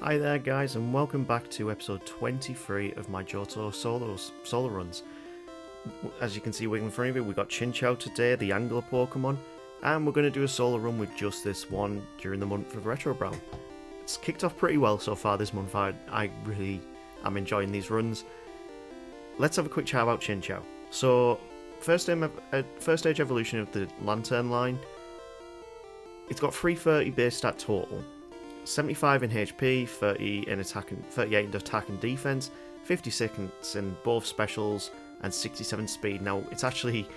Hi there guys, and welcome back to episode 23 of my Johto Solo Runs. As you can see waiting in front of you, we got Chinchou today, the Angler Pokemon, and we're going to do a solo run with just this one during the month of Retrobrown. It's kicked off pretty well so far this month. I really am enjoying these runs. Let's have a quick chat about Chinchou. So, first stage evolution of the Lantern line. It's got 330 base stat total. 75 in HP, 30 in attack and 38 in attack and defense, 56 in both specials, and 67 speed. Now, it's actually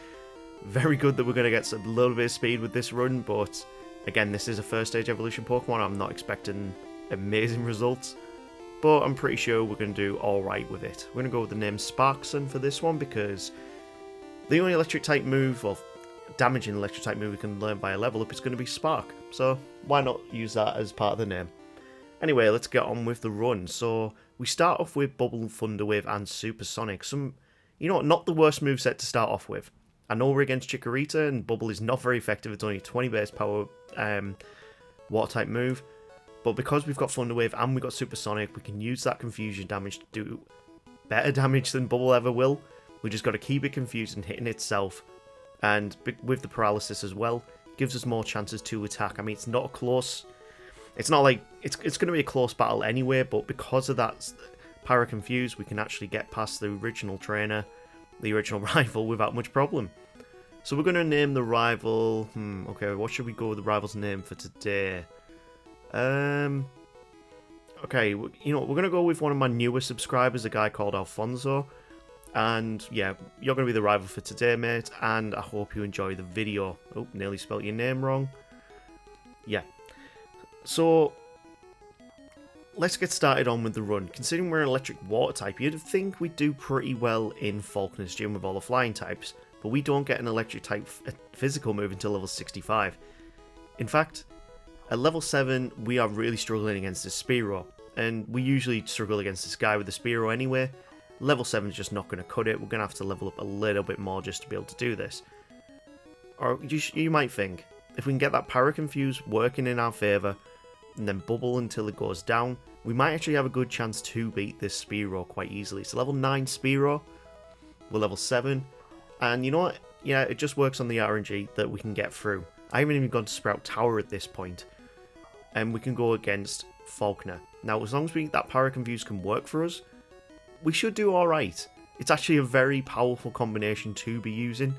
very good that we're going to get a little bit of speed with this run, but again, this is a first stage evolution Pokemon. I'm not expecting amazing results, but I'm pretty sure we're going to do alright with it. We're going to go with the name Sparkson for this one because the only electric type move, or damaging electric type move we can learn by a level up is going to be Spark. So why not use that as part of the name? Anyway, let's get on with the run. So we start off with Bubble, Thunder Wave and Supersonic. Not the worst moveset to start off with. I know we're against Chikorita and Bubble is not very effective. It's only a 20 base power water type move. But because we've got Thunder Wave and we've got Supersonic, we can use that confusion damage to do better damage than Bubble ever will. We just got to keep it confused and hitting itself. And with the paralysis as well, gives us more chances to attack. I mean, it's not close. It's not like it's going to be a close battle anyway, but because of that Para Confuse, we can actually get past the original trainer, the original rival, without much problem. So we're going to name the rival. Okay, what should we go with the rival's name for today? Okay, we're going to go with one of my newer subscribers, a guy called Alfonso. And yeah, you're going to be the rival for today, mate, and I hope you enjoy the video. Oh, nearly spelt your name wrong. Yeah. So, let's get started on with the run. Considering we're an electric water type, you'd think we'd do pretty well in Falconer's Gym with all the flying types, but we don't get an electric type physical move until level 65. In fact, at level 7, we are really struggling against this Spearow, and we usually struggle against this guy with the Spearow anyway. Level 7 is just not going to cut it. We're going to have to level up a little bit more just to be able to do this. Or you might think, if we can get that Para Confuse working in our favour, and then Bubble until it goes down, we might actually have a good chance to beat this Spearow quite easily. It's a level 9 Spearow, we're level 7, and you know what? Yeah, it just works on the RNG that we can get through. I haven't even gone to Sprout Tower at this point, and we can go against Falconer. Now, as long as that Para Confuse can work for us, we should do alright. It's actually a very powerful combination to be using.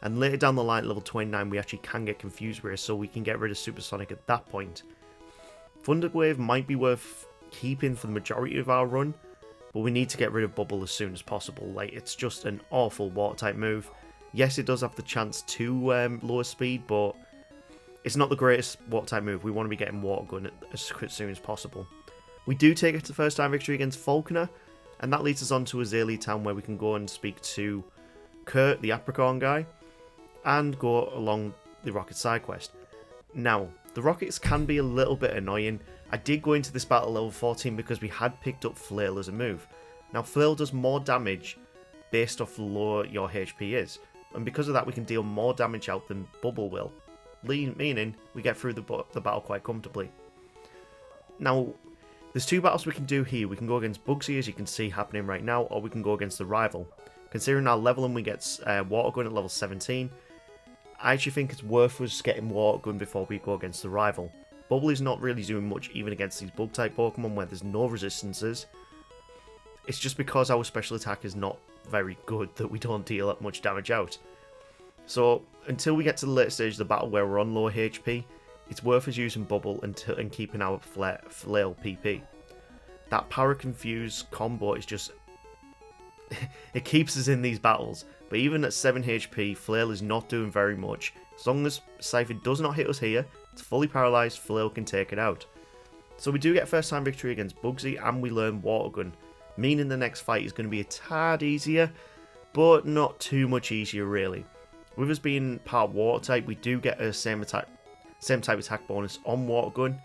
And later down the line at level 29 we actually can get Confused Ray, so we can get rid of Supersonic at that point. Thunder Wave might be worth keeping for the majority of our run, but we need to get rid of Bubble as soon as possible. Like, it's just an awful water type move. Yes, it does have the chance to lower speed, but it's not the greatest water type move. We want to be getting Water Gun as soon as possible. We do take it to first time victory against Falconer, and that leads us on to Azalea Town, where we can go and speak to Kurt, the Apricorn guy, and go along the Rocket side quest. Now, the Rockets can be a little bit annoying. I did go into this battle level 14 because we had picked up Flail as a move. Now, Flail does more damage based off the lower your HP is, and because of that we can deal more damage out than Bubble will, meaning we get through the battle quite comfortably. Now, there's two battles we can do here. We can go against Bugsy, as you can see happening right now, or we can go against the rival. Considering our level and we get Water Gun at level 17, I actually think it's worth us getting Water Gun before we go against the rival. Bubble is not really doing much even against these bug type Pokemon where there's no resistances. It's just because our special attack is not very good that we don't deal that much damage out. So until we get to the later stage of the battle where we're on low HP, it's worth us using Bubble and keeping our Flail PP. That Para Confuse combo is just... it keeps us in these battles. But even at 7 HP, Flail is not doing very much. As long as Cypher does not hit us here, it's fully paralysed, Flail can take it out. So we do get first time victory against Bugsy, and we learn Water Gun, meaning the next fight is going to be a tad easier, but not too much easier really. With us being part water type, we do get a same type attack bonus on Water Gun,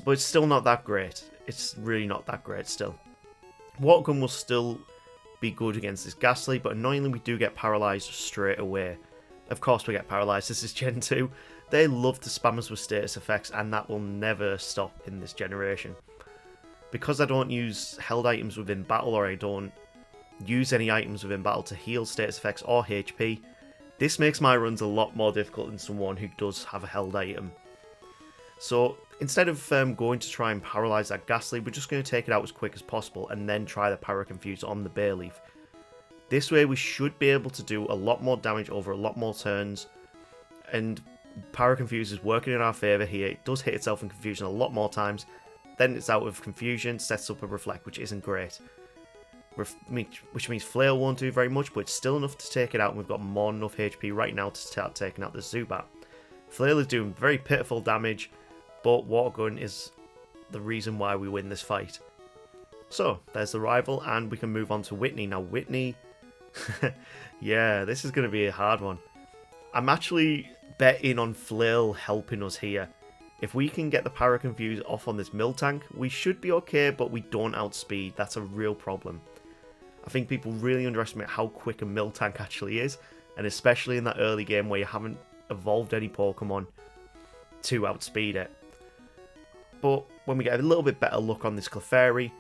but it's still not that great. It's really not that great still. Water Gun will still be good against this Ghastly, but annoyingly we do get paralysed straight away. Of course we get paralysed, this is Gen 2. They love to spam us with status effects, and that will never stop in this generation. because I don't use held items within battle, or I don't use any items within battle to heal status effects or HP, this makes my runs a lot more difficult than someone who does have a held item. So instead of going to try and paralyze that Ghastly, we're just going to take it out as quick as possible and then try the Para Confuse on the Bayleaf. This way we should be able to do a lot more damage over a lot more turns, and Para Confuse is working in our favour here. It does hit itself in confusion a lot more times, then it's out of confusion, sets up a Reflect, which isn't great. Which means Flail won't do very much, but it's still enough to take it out, and we've got more than enough HP right now to start taking out the Zubat. Flail is doing very pitiful damage, but Water Gun is the reason why we win this fight. So, there's the rival, and we can move on to Whitney. Now, Whitney... yeah, this is going to be a hard one. I'm actually betting on Flail helping us here. If we can get the Para Confuse off on this Miltank, we should be okay, but we don't outspeed. That's a real problem. I think people really underestimate how quick a Miltank actually is, and especially in that early game where you haven't evolved any Pokemon to outspeed it. But when we get a little bit better luck on this Clefairy,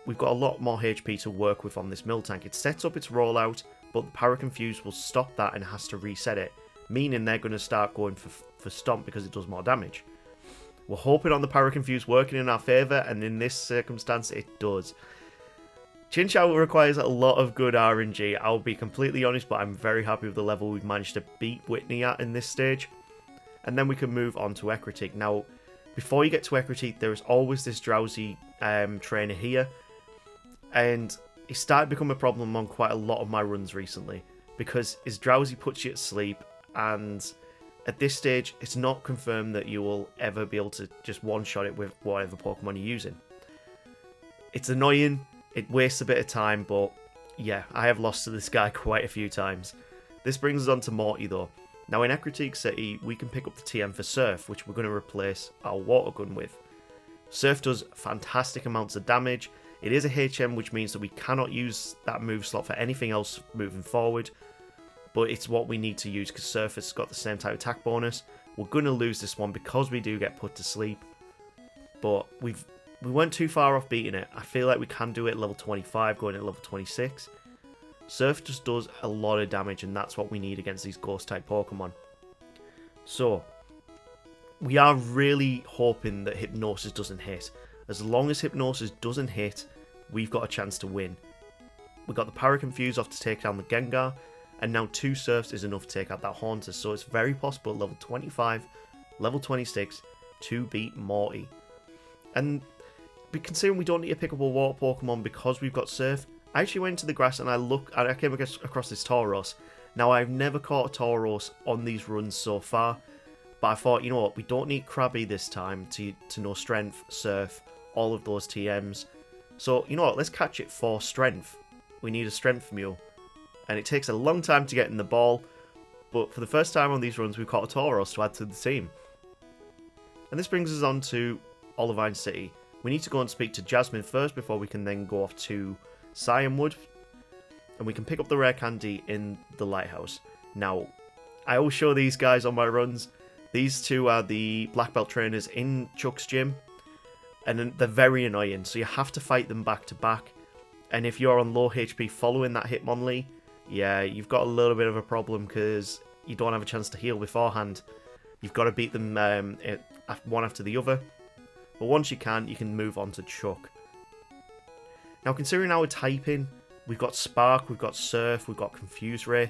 we've got a lot more HP to work with on this Miltank. It sets up its rollout, but the Para Confuse will stop that and has to reset it, meaning they're going to start going for Stomp because it does more damage. We're hoping on the Para Confuse working in our favour, and in this circumstance it does. Chinchou requires a lot of good RNG, I'll be completely honest, but I'm very happy with the level we've managed to beat Whitney at in this stage. And then we can move on to Ecruteak. Now, before you get to Ecruteak, there is always this Drowsy trainer here, and it started to become a problem on quite a lot of my runs recently, because his Drowsy puts you to sleep, and at this stage, it's not confirmed that you will ever be able to just one-shot it with whatever Pokemon you're using. It's annoying, it wastes a bit of time, but yeah, I have lost to this guy quite a few times. This brings us on to Morty though. Now in Ecruteak City, we can pick up the TM for Surf, which we're going to replace our Water Gun with. Surf does fantastic amounts of damage. It is a HM, which means that we cannot use that move slot for anything else moving forward, but it's what we need to use because Surf has got the same type of attack bonus. We're going to lose this one because we do get put to sleep, but we weren't too far off beating it. I feel like we can do it at level 25, going at level 26. Surf just does a lot of damage, and that's what we need against these Ghost-type Pokemon. So, we are really hoping that Hypnosis doesn't hit. As long as Hypnosis doesn't hit, we've got a chance to win. We've got the Para Confuse off to take down the Gengar, and now 2 Surfs is enough to take out that Haunter, so it's very possible at level 25, level 26, to beat Morty. And considering we don't need to pick up a Water Pokemon because we've got Surf, I actually went into the grass and I came across this Tauros. Now, I've never caught a Tauros on these runs so far, but I thought, you know what, we don't need Krabby this time to know Strength, Surf, all of those TMs. So, you know what, let's catch it for Strength. We need a Strength Mule. And it takes a long time to get in the ball, but for the first time on these runs, we've caught a Tauros to add to the team. And this brings us on to Olivine City. We need to go and speak to Jasmine first before we can then go off to Cianwood, and we can pick up the rare candy in the lighthouse. Now, I always show these guys on my runs. These two are the black belt trainers in Chuck's gym, and they're very annoying, so you have to fight them back to back. And if you're on low HP following that Hitmonlee, yeah, you've got a little bit of a problem because you don't have a chance to heal beforehand. You've got to beat them one after the other, but once you can move on to Chuck. Now, considering our typing, we've got Spark, we've got Surf, we've got Confuse Ray.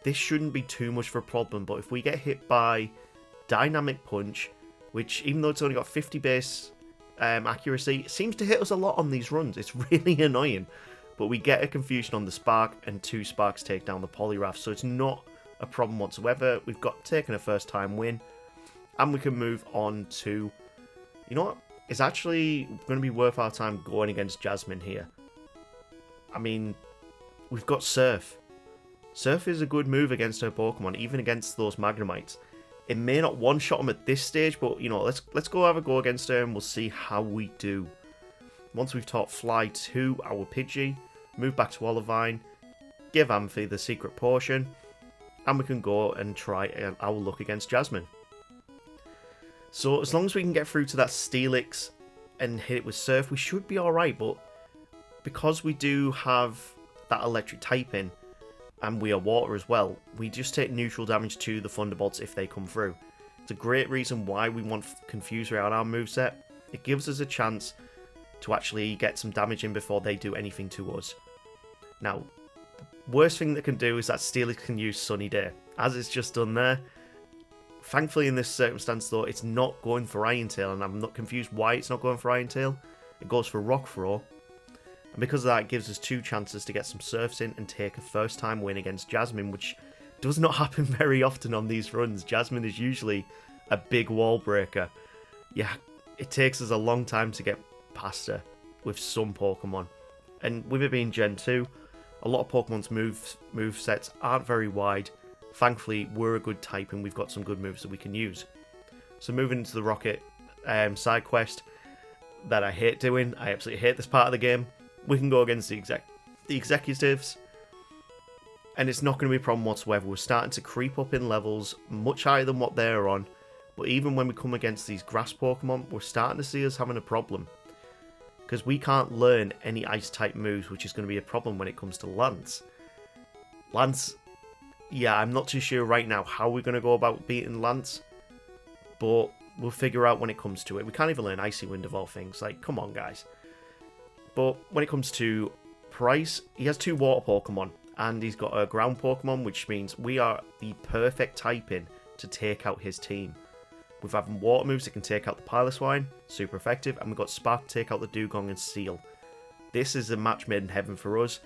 This shouldn't be too much of a problem, but if we get hit by Dynamic Punch, which, even though it's only got 50 base accuracy, seems to hit us a lot on these runs. It's really annoying. But we get a Confusion on the Spark, and 2 Sparks take down the Poliwrath, so it's not a problem whatsoever. We've got taken a first time win, and we can move on to, you know what, it's actually going to be worth our time going against Jasmine here. I mean, we've got Surf. Surf is a good move against her Pokemon, even against those Magnemites. It may not one-shot them at this stage, but, you know, let's go have a go against her and we'll see how we do. Once we've taught Fly to our Pidgey, move back to Olivine, give Amphi the secret potion, and we can go and try our luck against Jasmine. So as long as we can get through to that Steelix and hit it with Surf, we should be alright, but because we do have that electric typing, and we are water as well, we just take neutral damage to the Thunderbolts if they come through. It's a great reason why we want Confuse Ray on our moveset. It gives us a chance to actually get some damage in before they do anything to us. Now, worst thing that can do is that Steelix can use Sunny Day, as it's just done there. Thankfully in this circumstance though, it's not going for Iron Tail, and I'm not confused why it's not going for Iron Tail. It goes for Rock Throw. And because of that, it gives us 2 chances to get some Surfs in and take a first time win against Jasmine, which does not happen very often on these runs. Jasmine is usually a big wall breaker. Yeah, it takes us a long time to get past her with some Pokemon. And with it being Gen 2, a lot of Pokemon's move sets aren't very wide. Thankfully, we're a good type and we've got some good moves that we can use. So moving into the Rocket side quest that I hate doing. I absolutely hate this part of the game. We can go against the executives, and it's not going to be a problem whatsoever. We're starting to creep up in levels much higher than what they're on, but even when we come against these grass Pokemon, we're starting to see us having a problem, because we can't learn any Ice-type moves, which is going to be a problem when it comes to Lance. Lance, yeah, I'm not too sure right now how we're going to go about beating Lance, but we'll figure out when it comes to it. We can't even learn Icy Wind of all things, like, come on guys. But when it comes to Price, he has 2 water Pokemon, and he's got a ground Pokemon, which means we are the perfect typing to take out his team. With having water moves that can take out the Piloswine, super effective, and we've got Spark to take out the Dugong and Seal. This is a match made in heaven for us,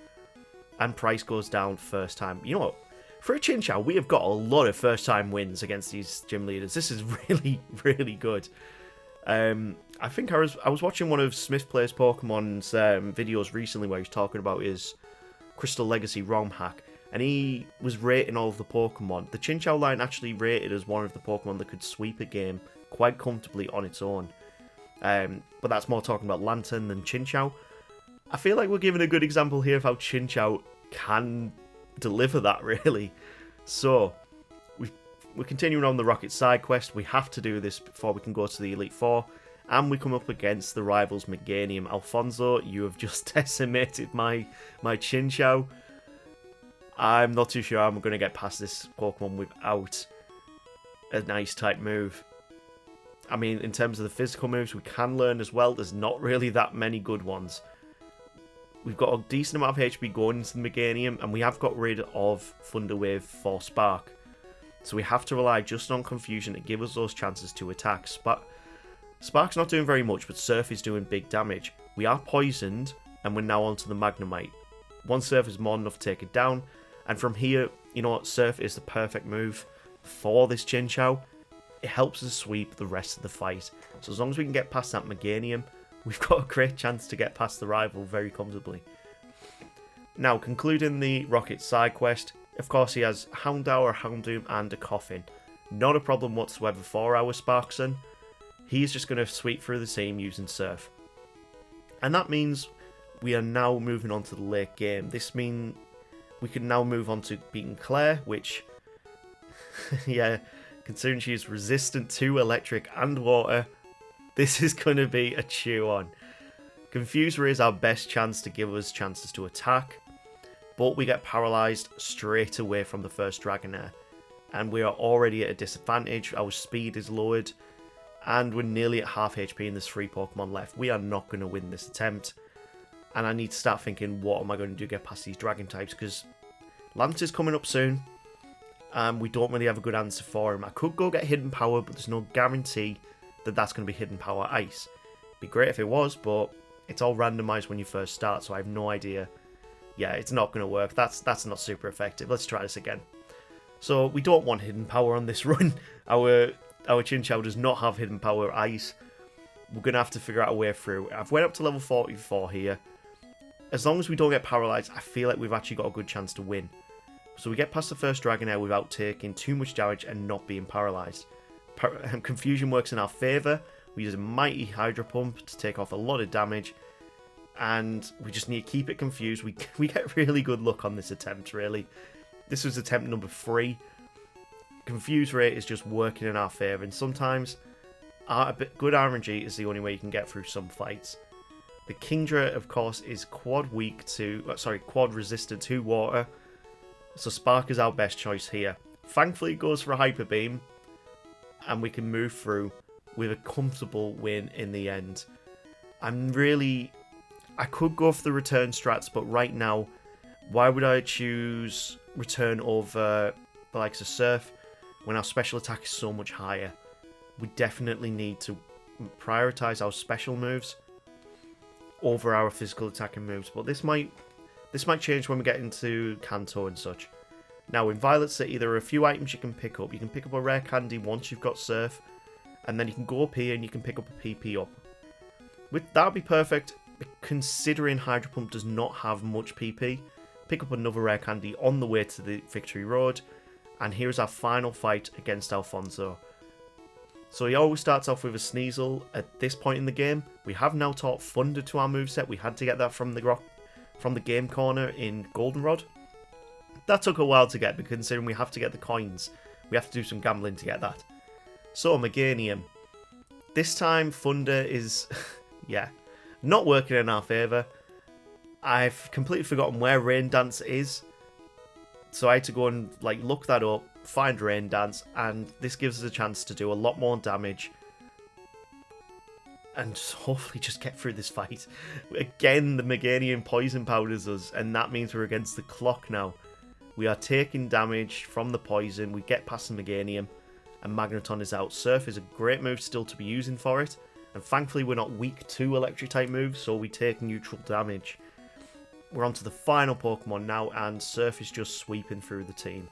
and Price goes down first time. You know what? For a Chinchou, we have got a lot of first time wins against these gym leaders. This is really, really good. I think I was watching one of Smith Plays Pokemon's videos recently where he was talking about his Crystal Legacy ROM hack, and he was rating all of the Pokemon. The Chinchou line actually rated as one of the Pokemon that could sweep a game quite comfortably on its own. But that's more talking about Lantern than Chinchou. I feel like we're giving a good example here of how Chinchou can deliver that, really. So, we're continuing on the Rocket side quest. We have to do this before we can go to the Elite Four. And we come up against the rivals Meganium. Alfonso, you have just decimated my Chinchou. I'm not too sure I'm going to get past this Pokemon without a nice type move. I mean, in terms of the physical moves we can learn as well, there's not really that many good ones. We've got a decent amount of HP going into the Meganium, and we have got rid of Thunder Wave for Spark. So we have to rely just on Confusion to give us those chances to attack. Spark's not doing very much, but Surf is doing big damage. We are poisoned, and we're now onto the Magnemite. One Surf is more than enough to take it down, and from here, you know what, Surf is the perfect move for this Chinchou. It helps us sweep the rest of the fight. So as long as we can get past that Meganium, we've got a great chance to get past the rival very comfortably. Now, concluding the Rocket side quest, of course he has Houndour, Houndoom, and a Coffin. Not a problem whatsoever for our Sparkson. He's just going to sweep through the team using Surf. And that means we are now moving on to the late game. This means we can now move on to beating Claire, which, yeah, considering she is resistant to electric and water, this is going to be a chew on. Confuse Ray is our best chance to give us chances to attack, but we get paralysed straight away from the first Dragonair. And we are already at a disadvantage, our speed is lowered, and we're nearly at half HP and there's 3 Pokemon left. We are not going to win this attempt, and I need to start thinking, what am I going to do to get past these Dragon types, because Lance is coming up soon, and we don't really have a good answer for him. I could go get Hidden Power, but there's no guarantee that that's going to be Hidden Power Ice. It'd be great if it was, but it's all randomized when you first start, so I have no idea. Yeah, it's not going to work. That's not super effective. Let's try this again. So we don't want Hidden Power on this run. Our Chinchou does not have Hidden Power Ice. We're going to have to figure out a way through. I've went up to level 44 here. As long as we don't get paralysed, I feel like we've actually got a good chance to win. So we get past the first Dragonair without taking too much damage and not being paralysed. Confusion works in our favour. We use a mighty Hydro Pump to take off a lot of damage. And we just need to keep it confused. We get really good luck on this attempt, really. This was attempt number 3. Confuse Rate is just working in our favour. And sometimes a bit good RNG is the only way you can get through some fights. The Kingdra, of course, is quad resistant to water, so Spark is our best choice here. Thankfully, it goes for a Hyper Beam, and we can move through with a comfortable win in the end. I could go for the return strats, but right now, why would I choose return over the likes of Surf when our special attack is so much higher? We definitely need to prioritize our special moves over our physical attacking moves, but this might change when we get into Kanto and such. Now in Violet City there are a few items you can pick up. You can pick up a rare candy once you've got Surf, and then you can go up here and you can pick up a PP up. That would be perfect, considering Hydro Pump does not have much PP. Pick up another rare candy on the way to the Victory Road, and here's our final fight against Alfonso. So he always starts off with a Sneasel. At this point in the game, we have now taught Thunder to our moveset. We had to get that from the game corner in Goldenrod. That took a while to get, because considering we have to get the coins, we have to do some gambling to get that. So Meganium. This time Thunder is, not working in our favour. I've completely forgotten where Rain Dance is, so I had to go and look that up, find Rain Dance, and this gives us a chance to do a lot more damage and hopefully just get through this fight. Again, the Meganium poison powders us, and that means we're against the clock now. We are taking damage from the poison, we get past the Meganium, and Magneton is out. Surf is a great move still to be using for it, and thankfully we're not weak to electric type moves, so we take neutral damage. We're on to the final Pokemon now, and Surf is just sweeping through the team.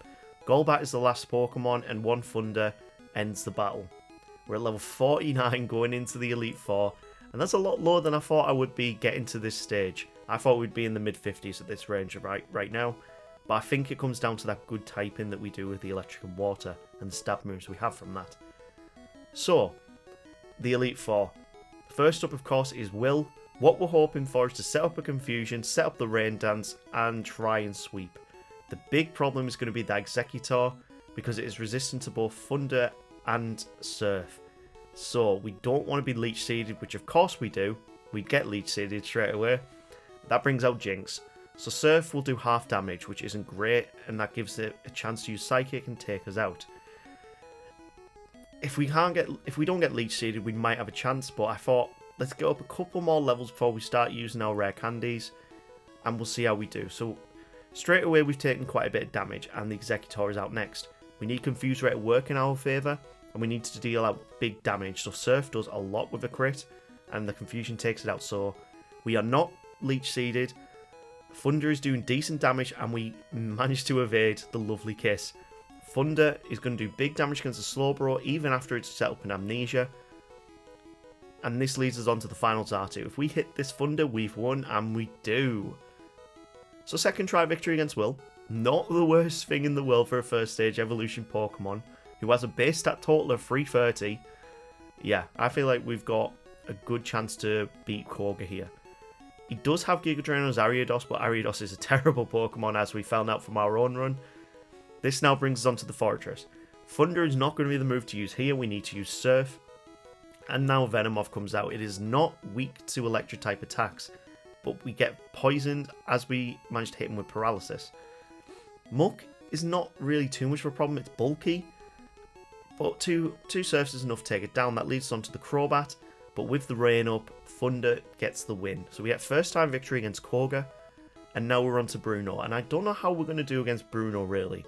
Golbat is the last Pokemon, and one Thunder ends the battle. We're at level 49 going into the Elite Four, and that's a lot lower than I thought I would be getting to this stage. I thought we'd be in the mid-50s at this range right now, but I think it comes down to that good typing that we do with the Electric and Water, and the stab moves we have from that. So, the Elite Four. First up, of course, is Will. What we're hoping for is to set up a Confusion, set up the Rain Dance, and try and sweep. The big problem is going to be the Exeggutor, because it is resistant to both Thunder and Surf. So we don't want to be Leech Seeded, which of course we do. We get Leech Seeded straight away. That brings out Jinx. So Surf will do half damage, which isn't great, and that gives it a chance to use Psychic and take us out. If we don't get Leech Seeded, we might have a chance, but I thought, let's get up a couple more levels before we start using our rare candies, and we'll see how we do. So straight away we've taken quite a bit of damage, and the Exeggutor is out next. We need Confuse Ray to work in our favour, and we need to deal out big damage. So Surf does a lot with a crit, and the Confusion takes it out. So we are not Leech Seeded. Thunder is doing decent damage, and we managed to evade the lovely Kiss. Thunder is going to do big damage against the Slowbro, even after it's set up in Amnesia. And this leads us on to the final Xatu. If we hit this Thunder, we've won, and we do. So second try victory against Will. Not the worst thing in the world for a first stage evolution Pokemon, who has a base stat total of 330. Yeah, I feel like we've got a good chance to beat Koga here. He does have Giga Drain on his Ariados, but Ariados is a terrible Pokemon, as we found out from our own run. This now brings us on to the Fortress. Thunder is not going to be the move to use here, we need to use Surf. And now Venomoth comes out. It is not weak to electric type attacks, but we get poisoned as we manage to hit him with Paralysis. Muck is not really too much of a problem, it's bulky, but two Surfs is enough to take it down. That leads us on to the Crobat, but with the rain up, Thunder gets the win. So we get first time victory against Koga, and now we're on to Bruno, and I don't know how we're going to do against Bruno really.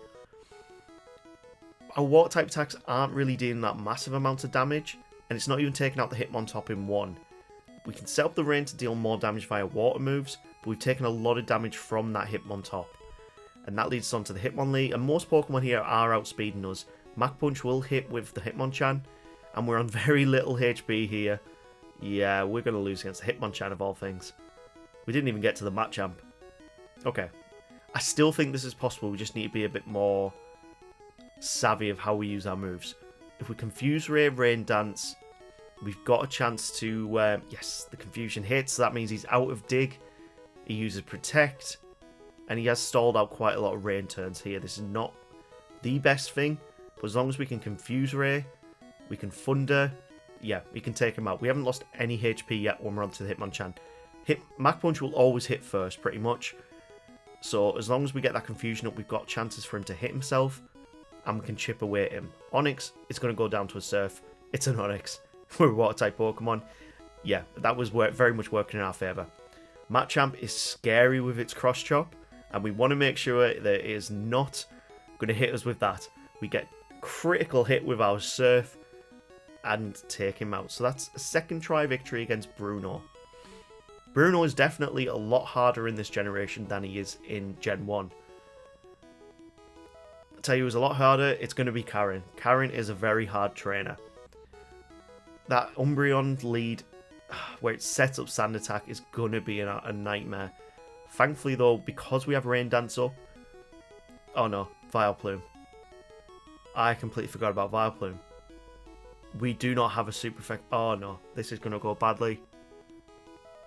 Our water type attacks aren't really dealing that massive amount of damage, and it's not even taking out the Hitmontop in one. We can set up the rain to deal more damage via water moves, but we've taken a lot of damage from that Hitmontop. And that leads us on to the Hitmonlee, and most Pokemon here are outspeeding us. Mach Punch will hit with the Hitmonchan, and we're on very little HP here. Yeah, we're going to lose against the Hitmonchan of all things. We didn't even get to the Machamp. Okay. I still think this is possible, we just need to be a bit more savvy of how we use our moves. If we Confuse Ray, Rain Dance, we've got a chance to... yes, the Confusion hits, so that means he's out of Dig. He uses Protect, and he has stalled out quite a lot of Rain turns here. This is not the best thing, but as long as we can Confuse Ray, we can Thunder, yeah, we can take him out. We haven't lost any HP yet when we're onto the Hitmonchan. Mach Punch will always hit first, pretty much. So as long as we get that confusion up, we've got chances for him to hit himself, and we can chip away at him. Onix, it's going to go down to a Surf. It's an Onix. We're a Water-type Pokemon. Yeah, that was very much working in our favour. Machamp is scary with its Cross Chop, and we want to make sure that it is not going to hit us with that. We get critical hit with our Surf and take him out. So that's a second try victory against Bruno. Bruno is definitely a lot harder in this generation than he is in Gen 1. I'll tell you who's a lot harder, it's going to be Karen. Karen is a very hard trainer. That Umbreon lead, where it sets up Sand Attack, is going to be a nightmare. Thankfully though, because we have Rain Dance up... Oh no, Vileplume. I completely forgot about Vileplume. We do not have a super effect. Oh no, this is going to go badly.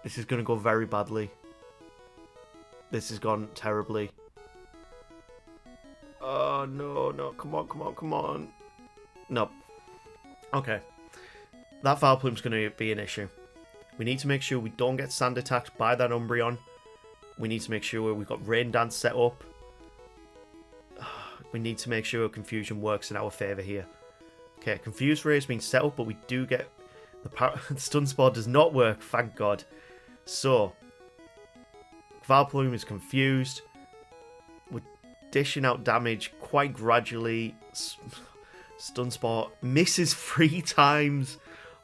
This is going to go very badly. This has gone terribly. Oh no, come on. No. Okay. That Vileplume's going to be an issue. We need to make sure we don't get sand attacked by that Umbreon. We need to make sure we've got Rain Dance set up. We need to make sure Confusion works in our favour here. Okay, Confuse Ray has been set up, but we do get... The Stun Spore does not work, thank God. So, Vileplume is confused. We're dishing out damage quite gradually. Stun Spore misses 3 times.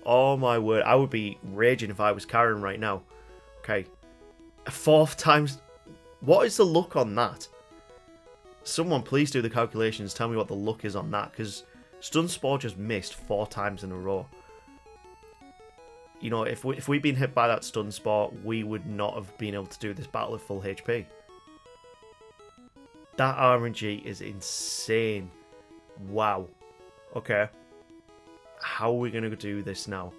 Oh my word, I would be raging if I was Karen right now. Okay, a 4th time. What is the luck on that? Someone please do the calculations, tell me what the luck is on that, because Stun Spore just missed 4 times in a row. You know, if we'd been hit by that Stun Spore, we would not have been able to do this battle at full HP. That RNG is insane. Wow. Okay. How are we going to do this now?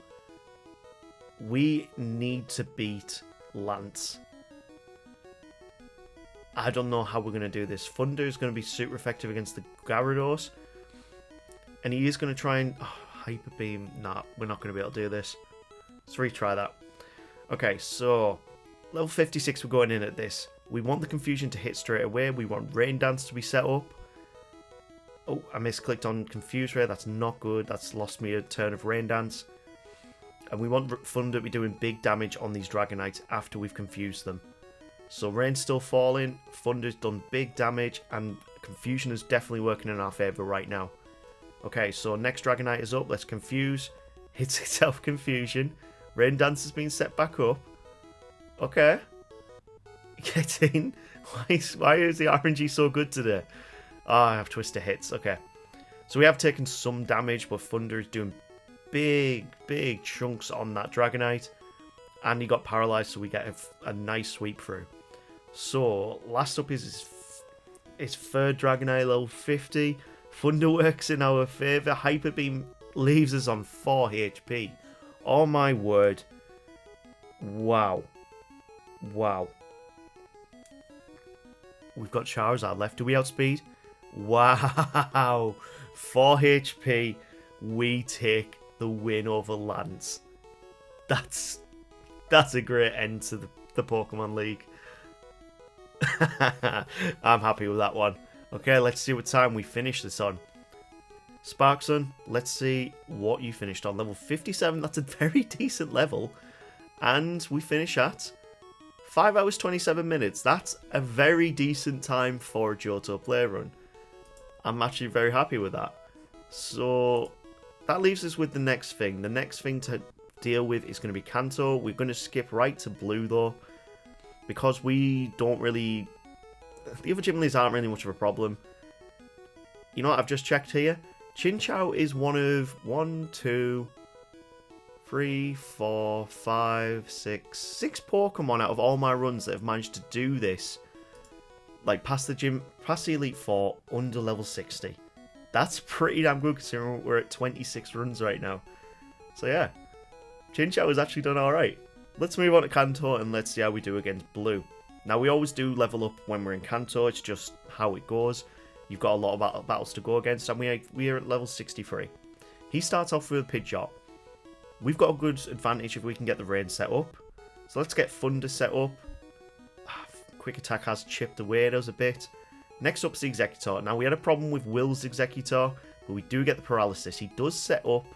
We need to beat Lance. I don't know how we're going to do this. Thunder is going to be super effective against the Gyarados. And he is going to try and... Oh, Hyper Beam. Nah, we're not going to be able to do this. Let's retry that. Okay, so level 56 we're going in at this. We want the Confusion to hit straight away. We want Rain Dance to be set up. Oh, I misclicked on Confuse Ray. That's not good. That's lost me a turn of Rain Dance. And we want Thunder to be doing big damage on these Dragonites after we've confused them. So Rain's still falling. Thunder's done big damage. And Confusion is definitely working in our favour right now. Okay, so next Dragonite is up. Let's confuse. Hits itself Confusion. Rain Dance has been set back up. Okay. Get in. Why is the RNG so good today? Oh, I have Twister hits. Okay. So we have taken some damage, but Thunder is doing big chunks on that Dragonite. And he got paralyzed, so we get a nice sweep through. So, last up is his third Dragonite, level 50. Thunder works in our favour. Hyper Beam leaves us on 4 HP. Oh my word. Wow. We've got Charizard left. Do we outspeed? Wow. 4 HP. We take the win over Lance. That's a great end to the Pokemon League. I'm happy with that one. Okay, let's see what time we finish this on. Sparkson, let's see what you finished on. Level 57, that's a very decent level. And we finish at 5 hours 27 minutes. That's a very decent time for a Johto playrun. I'm actually very happy with that. So that leaves us with the next thing. The next thing to deal with is going to be Kanto. We're going to skip right to Blue though, because we don't really... The other gym leads aren't really much of a problem. You know what, I've just checked here. Chinchou is one of 6 Pokemon out of all my runs that have managed to do this. Like, past the Elite Four under level 60. That's pretty damn good considering we're at 26 runs right now. So yeah, Chinchou has actually done alright. Let's move on to Kanto and let's see how we do against Blue. Now, we always do level up when we're in Kanto, it's just how it goes. You've got a lot of battles to go against, and we are at level 63. He starts off with a Pidgeot. We've got a good advantage if we can get the rain set up. So let's get Thunder set up. Quick attack has chipped away at us a bit. Next up's the Executor. Now we had a problem with Will's Executor, but we do get the paralysis. He does set up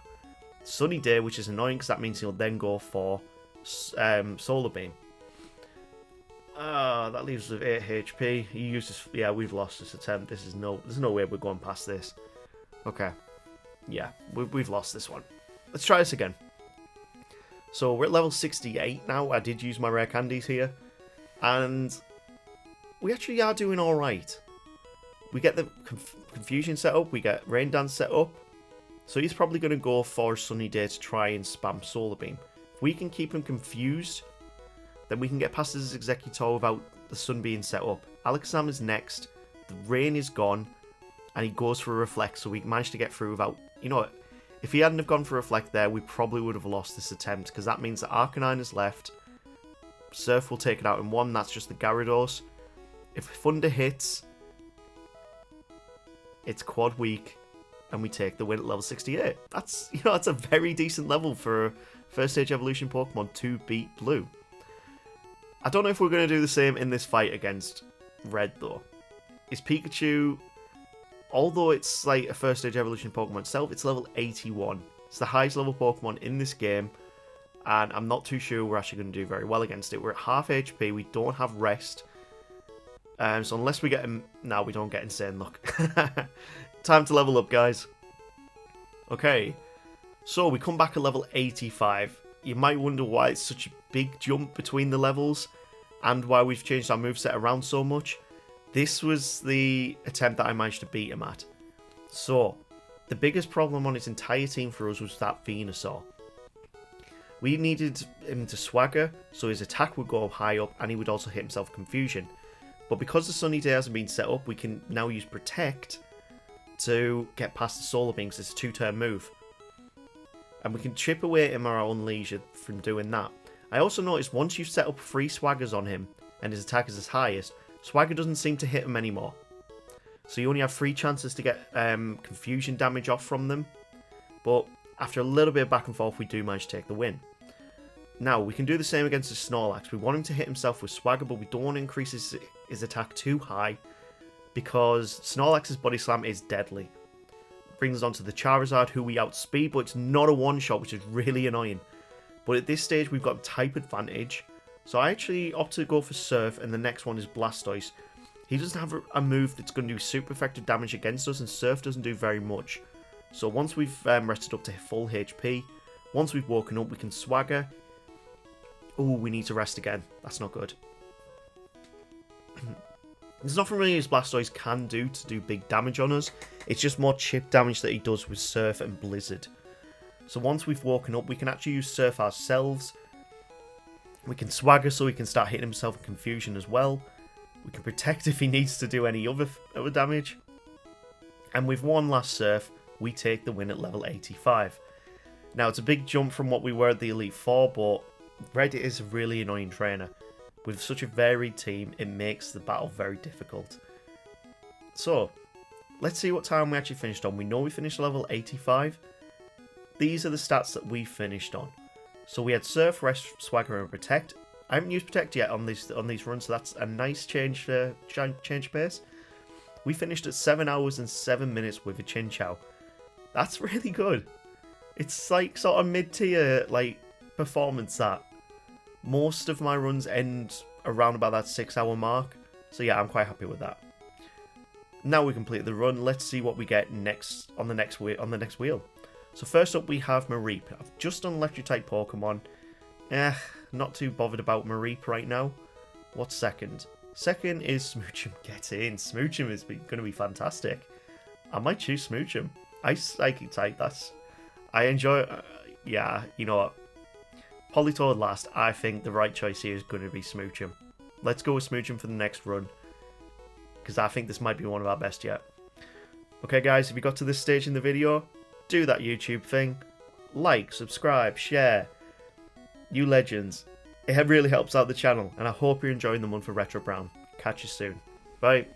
Sunny Day, which is annoying because that means he'll then go for Solar Beam. That leaves us with 8 HP. He uses... Yeah, we've lost this attempt. There's no way we're going past this. Okay. Yeah, we've lost this one. Let's try this again. So we're at level 68 now. I did use my rare candies here. And we actually are doing alright. We get the Confusion set up. We get Rain Dance set up. So he's probably going to go for Sunny Day to try and spam Solar Beam. If we can keep him confused, then we can get past his Executor without the sun being set up. Alakazam is next. The rain is gone. And he goes for a Reflect. So we managed to get through without... You know what? If he hadn't have gone for a Reflect there, we probably would have lost this attempt. Because that means that Arcanine is left. Surf will take it out in one. That's just the Gyarados. If Thunder hits, it's Quad Weak. And we take the win at level 68. That's, you know, that's a very decent level for a first stage evolution Pokemon to beat Blue. I don't know if we're going to do the same in this fight against Red, though. Is Pikachu, although it's like a first stage evolution Pokemon itself, it's level 81. It's the highest level Pokemon in this game, and I'm not too sure we're actually going to do very well against it. We're at half HP, we don't have rest, so unless we get him... No, we don't get Insane Luck. Time to level up, guys. Okay, so we come back at level 85. You might wonder why it's such a big jump between the levels and why we've changed our moveset around so much. This was the attempt that I managed to beat him at. So, the biggest problem on his entire team for us was that Venusaur. We needed him to swagger, so his attack would go high up and he would also hit himself Confusion. But because the Sunny Day hasn't been set up, we can now use Protect to get past the Solar Beam because it's a 2-turn move. And we can chip away at him at our own leisure from doing that. I also noticed once you've set up 3 Swaggers on him and his attack is his highest, Swagger doesn't seem to hit him anymore. So you only have 3 chances to get Confusion damage off from them. But after a little bit of back and forth, we do manage to take the win. Now, we can do the same against the Snorlax. We want him to hit himself with Swagger, but we don't want to increase his attack too high, because Snorlax's Body Slam is deadly. Brings us on to the Charizard, who we outspeed, but it's not a one-shot, which is really annoying. But at this stage, we've got type advantage. So I actually opt to go for Surf, and the next one is Blastoise. He doesn't have a move that's going to do super effective damage against us, and Surf doesn't do very much. So once we've rested up to full HP, once we've woken up, we can Swagger. Oh, we need to rest again. That's not good. There's nothing really his Blastoise can do to do big damage on us. It's just more chip damage that he does with Surf and Blizzard. So once we've woken up, we can actually use Surf ourselves. We can Swagger so he can start hitting himself in Confusion as well. We can Protect if he needs to do any other damage. And with one last Surf, we take the win at level 85. Now, it's a big jump from what we were at the Elite Four, but Red is a really annoying trainer. With such a varied team, it makes the battle very difficult. So, let's see what time we actually finished on. We know we finished level 85. These are the stats that we finished on. So we had Surf, Rest, Swagger, and Protect. I haven't used Protect yet on these runs, so that's a nice change pace. We finished at 7 hours and 7 minutes with a Chinchou. That's really good. It's like sort of mid-tier like performance that. Most of my runs end around about that 6-hour mark. So yeah, I'm quite happy with that. Now we complete the run. Let's see what we get next on the next wheel. So first up we have Mareep. I've just done Electric type Pokemon. Not too bothered about Mareep right now. What's second? Second is Smoochum. Get in. Smoochum is going to be fantastic. I might choose Smoochum. Ice Psychic type. I enjoy. Yeah, you know what? Politoed last. I think the right choice here is going to be Smoochum. Let's go with Smoochum for the next run, because I think this might be one of our best yet. Okay, guys, if you got to this stage in the video, do that YouTube thing. Like, subscribe, share. You legends. It really helps out the channel, and I hope you're enjoying the month of Retrobrown. Catch you soon. Bye.